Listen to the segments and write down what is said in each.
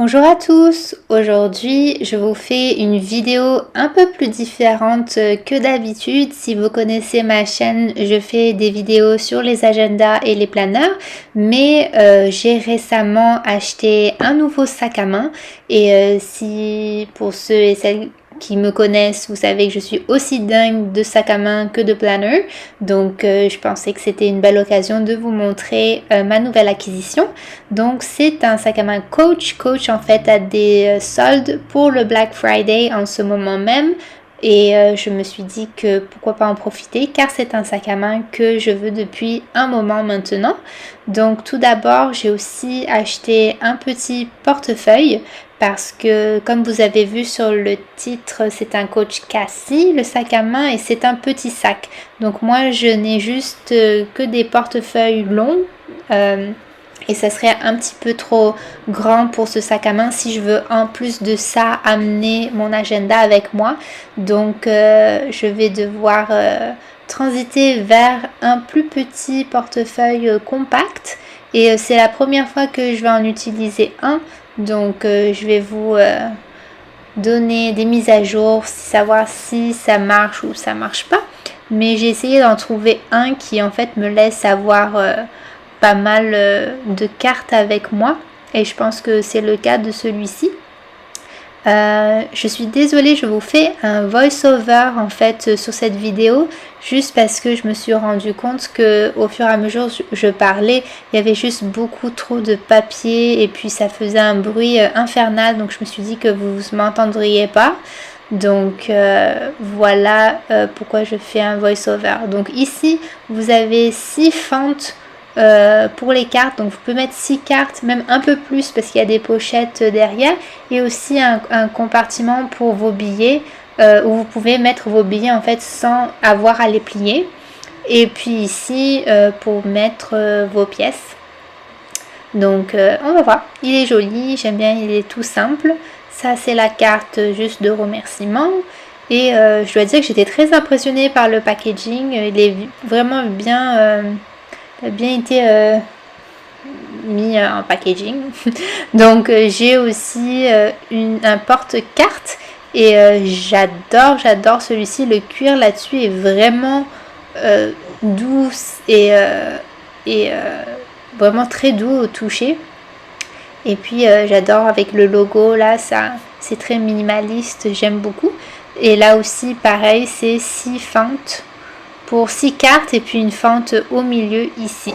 Bonjour à tous, aujourd'hui je vous fais une vidéo un peu plus différente que d'habitude. Si vous connaissez ma chaîne, je fais des vidéos sur les agendas et les planners, mais j'ai récemment acheté un nouveau sac à main et si pour ceux et celles qui me connaissent, vous savez que je suis aussi dingue de sac à main que de planner. Donc je pensais que c'était une belle occasion de vous montrer ma nouvelle acquisition. Donc c'est un sac à main Coach. Coach en fait a des soldes pour le Black Friday en ce moment même. Et je me suis dit que pourquoi pas en profiter car c'est un sac à main que je veux depuis un moment maintenant. Donc tout d'abord j'ai aussi acheté un petit portefeuille parce que comme vous avez vu sur le titre c'est un Coach Cassie le sac à main et c'est un petit sac. Donc moi je n'ai juste que des portefeuilles longs. Et ça serait un petit peu trop grand pour ce sac à main si je veux en plus de ça amener mon agenda avec moi. Donc je vais devoir transiter vers un plus petit portefeuille compact. Et c'est la première fois que je vais en utiliser un. Donc je vais vous donner des mises à jour, savoir si ça marche ou ça marche pas. Mais j'ai essayé d'en trouver un qui en fait me laisse avoir pas mal de cartes avec moi et je pense que c'est le cas de celui-ci. Je suis désolée, je vous fais un voice-over en fait sur cette vidéo juste parce que je me suis rendu compte que au fur et à mesure je parlais, il y avait juste beaucoup trop de papier et puis ça faisait un bruit infernal, donc je me suis dit que vous m'entendriez pas. Donc voilà pourquoi je fais un voice-over. Donc ici vous avez 6 fentes pour les cartes, donc vous pouvez mettre 6 cartes, même un peu plus parce qu'il y a des pochettes derrière, et aussi un compartiment pour vos billets où vous pouvez mettre vos billets en fait sans avoir à les plier, et puis ici pour mettre vos pièces. Donc on va voir, il est joli, j'aime bien, il est tout simple. Ça c'est la carte juste de remerciement. Et je dois dire que j'étais très impressionnée par le packaging, il est vraiment bien été mis en packaging. Donc j'ai aussi un porte-carte et j'adore celui-ci. Le cuir là-dessus est vraiment doux et vraiment très doux au toucher. Et puis j'adore avec le logo là, ça c'est très minimaliste, j'aime beaucoup. Et là aussi pareil, c'est 6 fentes pour 6 cartes et puis une fente au milieu ici.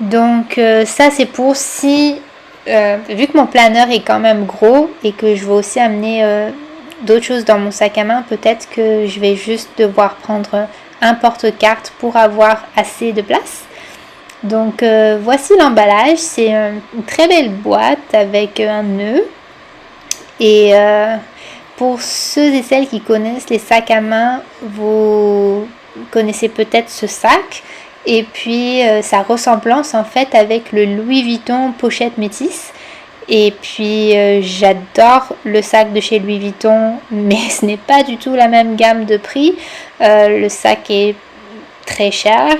Donc ça c'est pour si vu que mon planeur est quand même gros et que je vais aussi amener d'autres choses dans mon sac à main, peut-être que je vais juste devoir prendre un porte-carte pour avoir assez de place. Donc voici l'emballage, c'est une très belle boîte avec un nœud. Et pour ceux et celles qui connaissent les sacs à main, vous connaissez peut-être ce sac. Et puis sa ressemblance en fait avec le Louis Vuitton pochette métisse. Et puis j'adore le sac de chez Louis Vuitton, mais ce n'est pas du tout la même gamme de prix. Le sac est très cher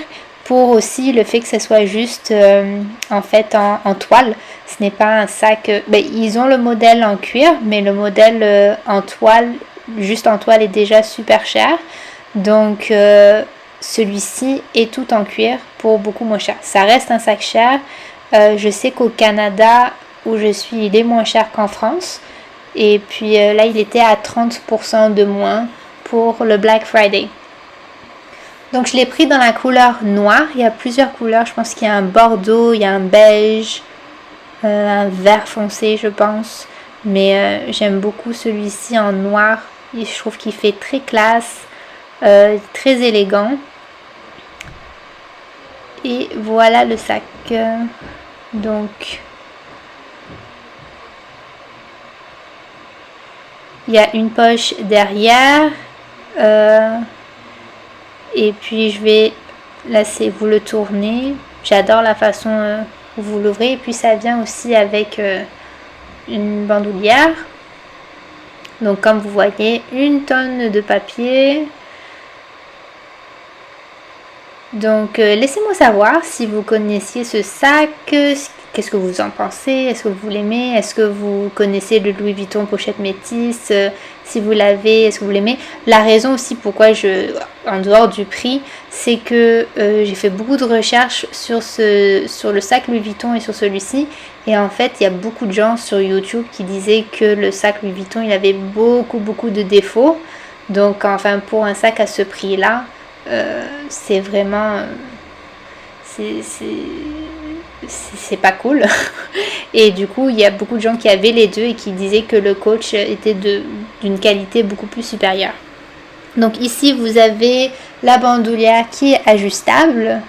pour aussi le fait que ce soit juste en fait en toile. Ce n'est pas un sac... ils ont le modèle en cuir, mais le modèle en toile, juste en toile, est déjà super cher. Donc celui-ci est tout en cuir pour beaucoup moins cher. Ça reste un sac cher. Je sais qu'au Canada, où je suis, il est moins cher qu'en France. Et puis là, il était à 30% de moins pour le Black Friday. Donc je l'ai pris dans la couleur noire. Il y a plusieurs couleurs. Je pense qu'il y a un bordeaux, il y a un beige, un vert foncé, je pense. Mais j'aime beaucoup celui-ci en noir. Et je trouve qu'il fait très classe, très élégant. Et voilà le sac. Donc il y a une poche derrière. Et puis je vais laisser vous le tourner. J'adore la façon où vous l'ouvrez. Et puis ça vient aussi avec une bandoulière. Donc comme vous voyez, une tonne de papier. Donc laissez-moi savoir si vous connaissiez ce sac, qu'est-ce que vous en pensez? Est-ce que vous l'aimez? Est-ce que vous connaissez le Louis Vuitton pochette métisse? Si vous l'avez, est-ce que vous l'aimez? La raison aussi pourquoi en dehors du prix, c'est que j'ai fait beaucoup de recherches sur le sac Louis Vuitton et sur celui-ci. Et en fait, il y a beaucoup de gens sur YouTube qui disaient que le sac Louis Vuitton, il avait beaucoup de défauts. Donc, enfin, pour un sac à ce prix-là, c'est vraiment... c'est pas cool. Et du coup, il y a beaucoup de gens qui avaient les deux et qui disaient que le Coach était d'une qualité beaucoup plus supérieure. Donc ici, vous avez la bandoulière qui est ajustable.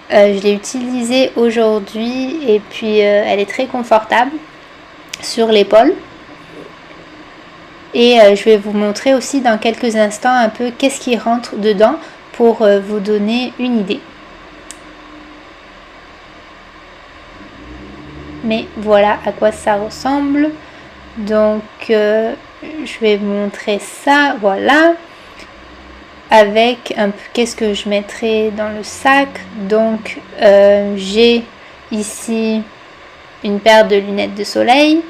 Je l'ai utilisée aujourd'hui et puis elle est très confortable sur l'épaule. Et je vais vous montrer aussi dans quelques instants un peu qu'est-ce qui rentre dedans pour vous donner une idée. Mais voilà à quoi ça ressemble. Donc je vais vous montrer ça, voilà. Avec un peu qu'est-ce que je mettrai dans le sac. Donc j'ai ici une paire de lunettes de soleil.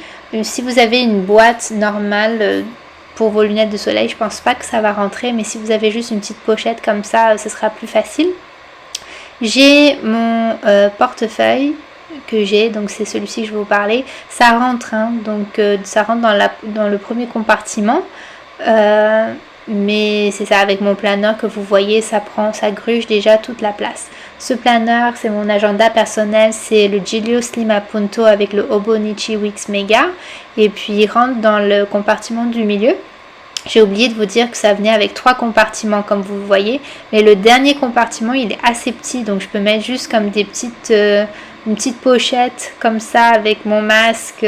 Si vous avez une boîte normale pour vos lunettes de soleil, je pense pas que ça va rentrer, mais si vous avez juste une petite pochette comme ça, ce sera plus facile. J'ai mon portefeuille que j'ai, donc c'est celui-ci que je vais vous parler. Ça rentre, hein, donc ça rentre dans le premier compartiment. Mais c'est ça, avec mon planeur que vous voyez, ça gruge déjà toute la place. Ce planeur, c'est mon agenda personnel, c'est le Giglio Slim Appunto avec le Hobonichi Wix Mega. Et puis il rentre dans le compartiment du milieu. J'ai oublié de vous dire que ça venait avec 3 compartiments comme vous le voyez. Mais le dernier compartiment, il est assez petit, donc je peux mettre juste comme une petite pochette comme ça avec mon masque.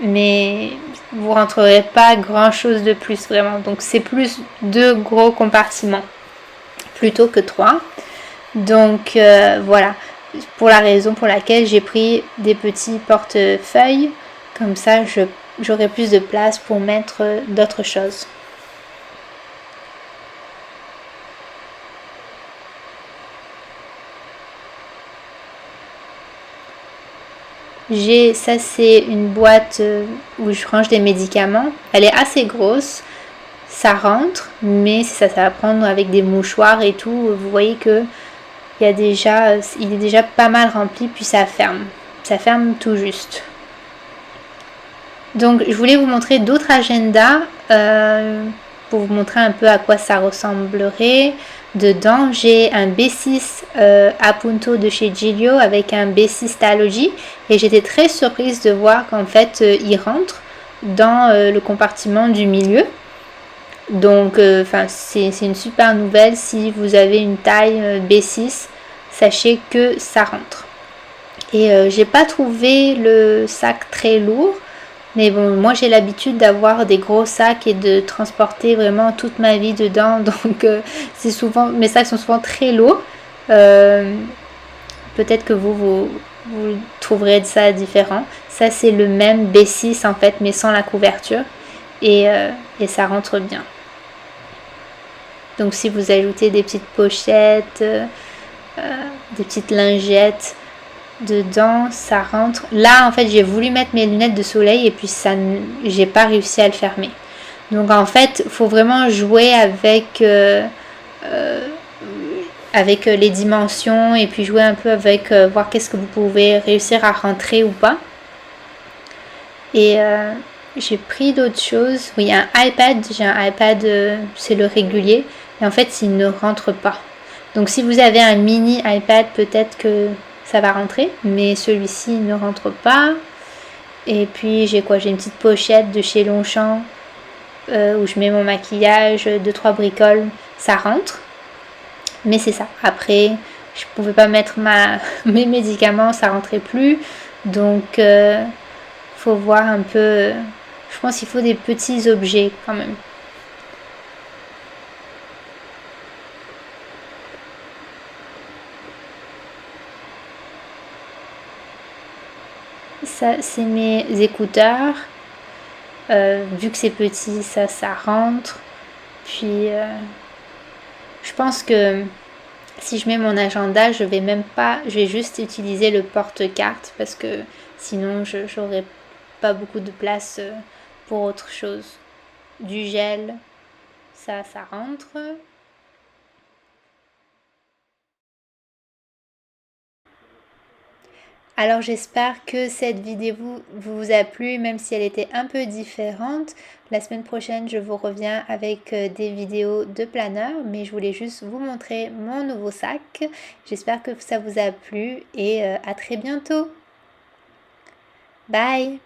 Mais vous rentrerez pas grand chose de plus vraiment, donc c'est plus 2 gros compartiments plutôt que 3. Donc voilà, pour la raison pour laquelle j'ai pris des petits portefeuilles, comme ça j'aurai plus de place pour mettre d'autres choses. Ça c'est une boîte où je range des médicaments. Elle est assez grosse, ça rentre, mais ça va prendre avec des mouchoirs et tout. Vous voyez que il est déjà pas mal rempli, puis ça ferme tout juste. Donc je voulais vous montrer d'autres agendas pour vous montrer un peu à quoi ça ressemblerait. Dedans, j'ai un B6 Appunto de chez Giglio avec un B6 Talogy et j'étais très surprise de voir qu'en fait il rentre dans le compartiment du milieu. Donc c'est une super nouvelle. Si vous avez une taille B6, sachez que ça rentre. Et j'ai pas trouvé le sac très lourd. Mais bon, moi j'ai l'habitude d'avoir des gros sacs et de transporter vraiment toute ma vie dedans. Donc c'est souvent, mes sacs sont souvent très lourds. Peut-être que vous trouverez ça différent. Ça c'est le même B6 en fait, mais sans la couverture. Et ça rentre bien. Donc si vous ajoutez des petites pochettes, des petites lingettes dedans, ça rentre. Là en fait j'ai voulu mettre mes lunettes de soleil et puis j'ai pas réussi à le fermer. Donc en fait il faut vraiment jouer avec les dimensions et puis jouer un peu avec voir qu'est-ce que vous pouvez réussir à rentrer ou pas. Et j'ai pris d'autres choses. Oui, j'ai un iPad, c'est le régulier et en fait il ne rentre pas. Donc si vous avez un mini iPad, peut-être que ça va rentrer, mais celui-ci ne rentre pas. Et puis j'ai une petite pochette de chez Longchamp où je mets mon maquillage, 2-3 bricoles, ça rentre. Mais c'est ça. Après, je pouvais pas mettre mes médicaments, ça rentrait plus. Donc faut voir un peu. Je pense qu'il faut des petits objets quand même. Ça c'est mes écouteurs. Vu que c'est petit, ça rentre. Puis je pense que si je mets mon agenda, je vais juste utiliser le porte-carte parce que sinon je n'aurai pas beaucoup de place pour autre chose. Du gel, ça rentre. Alors j'espère que cette vidéo vous a plu, même si elle était un peu différente. La semaine prochaine, je vous reviens avec des vidéos de planeur, mais je voulais juste vous montrer mon nouveau sac. J'espère que ça vous a plu et à très bientôt. Bye!